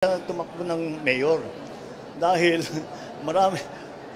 Tumakbo ng mayor dahil marami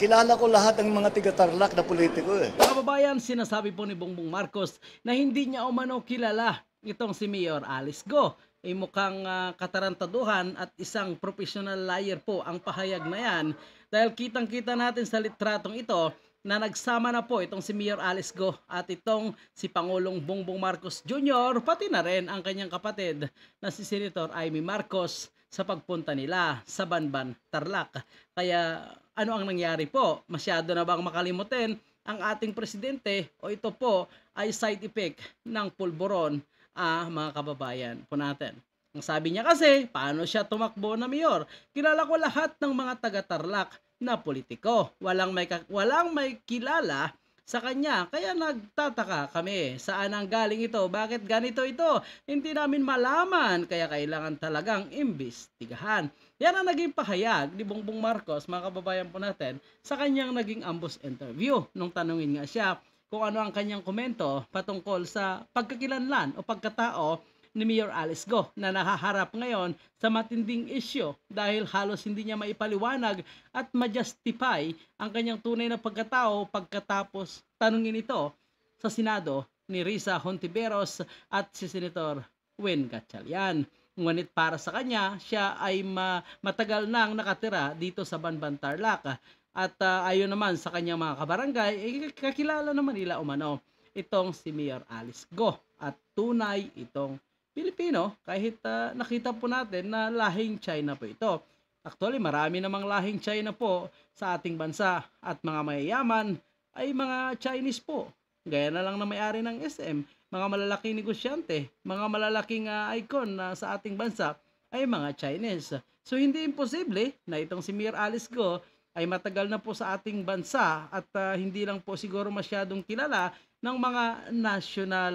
kilala ko lahat ng mga tiga-Tarlac na politiko eh. Mga kababayan, sinasabi po ni Bongbong Marcos na hindi niya umano kilala itong si Mayor Alice Go. Mukhang katarantaduhan at isang professional liar po ang pahayag na yan dahil kitang-kita natin sa litratong ito na nagsama na po itong si Mayor Alice Go at itong si Pangulong Bongbong Marcos Jr. pati na rin ang kanyang kapatid na si Senator Amy Marcos sa pagpunta nila sa Banban, Tarlac. Kaya ano ang nangyari po? Masyado na bang makalimutin ang ating presidente o ito po ay side effect ng pulburon mga kababayan po natin. Ang sabi niya kasi, paano siya tumakbo na mayor? Kilala ko lahat ng mga taga-Tarlac na politiko. Walang may kilala sa kanya. Kaya nagtataka kami, saan ang galing ito? Bakit ganito ito? Hindi namin malaman, kaya kailangan talagang imbestigahan. Yan ang naging pahayag ni Bongbong Marcos, mga kababayan po natin, sa kanyang naging ambush interview. Nung tanungin nga siya kung ano ang kanyang komento patungkol sa pagkakilanlan o pagkatao ni Mayor Alice Go na nahaharap ngayon sa matinding isyu dahil halos hindi niya maipaliwanag at ma-justify ang kanyang tunay na pagkatao pagkatapos tanungin ito sa Senado ni Risa Hontiveros at si Senator Wen Gatchalian. Ngunit para sa kanya, siya ay matagal nang nakatira dito sa Banban, Tarlac at ayon naman sa kanyang mga kabarangay, kakilala naman nila umano itong si Mayor Alice Go at tunay itong Pilipino kahit nakita po natin na lahing China po ito. Actually, marami namang lahing China po sa ating bansa at mga mayayaman ay mga Chinese po. Gaya na lang na may-ari ng SM, mga malalaking negosyante, mga malalaking icon sa ating bansa ay mga Chinese. So hindi imposible na itong si Mayor Alice Go ay matagal na po sa ating bansa at hindi lang po siguro masyadong kilala ng mga national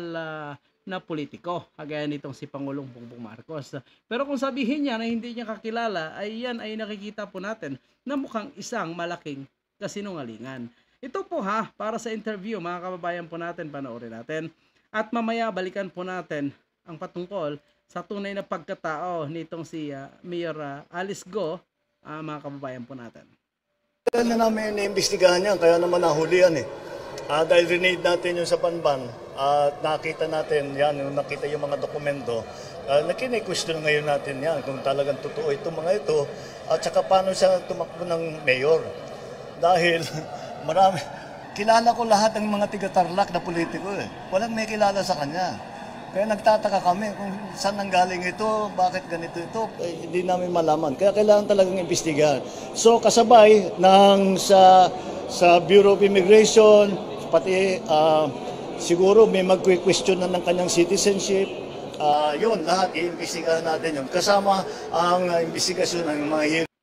na politiko, kagaya nitong si Pangulong Bongbong Marcos. Pero kung sabihin niya na hindi niya kakilala, ay yan ay nakikita po natin na mukhang isang malaking kasinungalingan. Ito po para sa interview, mga kababayan po natin, panoorin natin. At mamaya balikan po natin ang patungkol sa tunay na pagkatao nitong si Mayor Alice Go, mga kababayan po natin. Kaya na namin naimbestigahan yan, kaya naman nahuli yan eh. Dahil rinade natin yung sa Banban at nakita natin yan, nakita yung mga dokumento, nakine-question ngayon natin yan kung talagang totoo itong mga ito at saka paano siya tumakbo ng mayor. Dahil marami, kilala ko lahat ng mga tiga-Tarlac na politiko eh. Walang may kilala sa kanya. Kaya nagtataka kami kung saan nanggaling ito, bakit ganito ito, hindi namin malaman. Kaya kailangan talagang imbestigahan. So kasabay sa Bureau of Immigration, pati siguro may mag-question na ng kanyang citizenship. Yun, lahat i-imbestigahan natin yun. Kasama ang investigasyon ng mga hearing.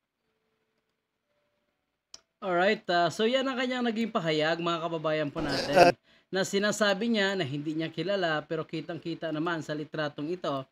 Alright, so yan ang kanyang naging pahayag, mga kababayan po natin, na sinasabi niya na hindi niya kilala pero kitang-kita naman sa litratong ito,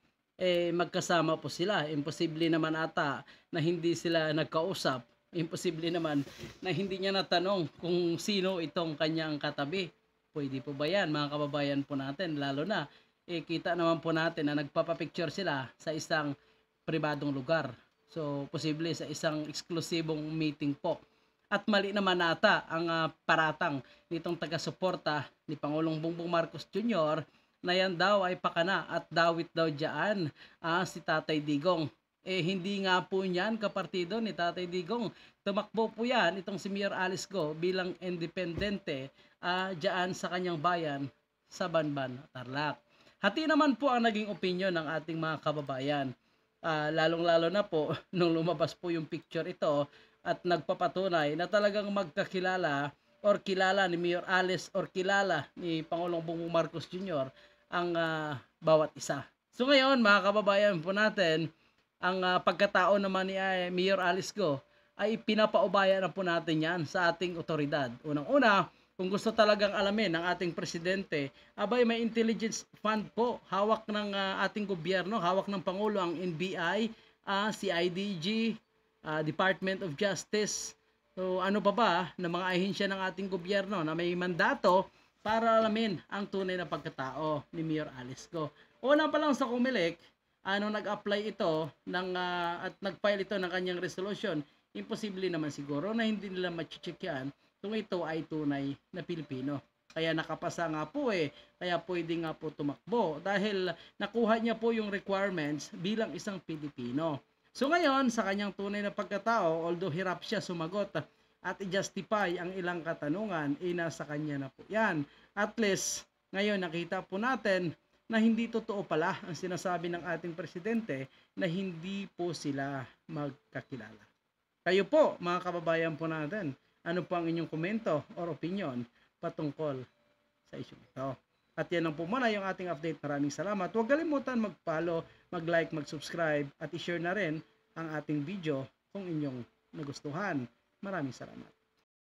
magkasama po sila. Imposible naman ata na hindi sila nagkausap. Imposible naman na hindi niya natanong kung sino itong kanyang katabi. Pwede po ba yan, mga kababayan po natin? Lalo na, kita naman po natin na nagpapapicture sila sa isang pribadong lugar. So, posible sa isang eksklusibong meeting po. At mali naman ata ang paratang nitong taga-suporta ni Pangulong Bongbong Marcos Jr. na yan daw ay pakana at dawit daw dyan si Tatay Digong. Hindi nga po niyan kapartido ni Tatay Digong. Tumakbo po yan itong si Mayor Alice Go bilang independente dyan sa kanyang bayan sa Banban, Tarlac. Hati naman po ang naging opinion ng ating mga kababayan. Lalong-lalo na po nung lumabas po yung picture ito at nagpapatunay na talagang magkakilala or kilala ni Mayor Alice or kilala ni Pangulong Bongbong Marcos Jr. ang bawat isa. So ngayon, mga kababayan po natin, ang pagkatao naman ni Mayor Alice Go ay pinapaubaya na po natin yan sa ating otoridad. Unang-una, kung gusto talagang alamin ng ating presidente, abay may intelligence fund po, hawak ng ating gobyerno, hawak ng Pangulo ang NBI, CIDG, Department of Justice. So ano pa ba na mga ahensya ng ating gobyerno na may mandato para alamin ang tunay na pagkatao ni Mayor Alice Go. Una pa lang sa COMELEC nag-apply ito at nag-file ito ng kanyang resolution, imposible naman siguro na hindi nila ma-check yan kung ito ay tunay na Pilipino. Kaya nakapasa nga po kaya pwede nga po tumakbo dahil nakuha niya po yung requirements bilang isang Pilipino. So ngayon, sa kanyang tunay na pagkatao, although hirap siya sumagot at i-justify ang ilang katanungan, nasa kanya na po yan. At least, ngayon nakita po natin na hindi totoo pala ang sinasabi ng ating presidente na hindi po sila magkakilala. Kayo po, mga kababayan po natin, ano po ang inyong komento or opinion patungkol sa issue ito? At yan lang po muna yung ating update. Maraming salamat. Huwag kalimutan mag-follow, mag-like, mag-subscribe at i-share na rin ang ating video kung inyong nagustuhan. Maraming salamat.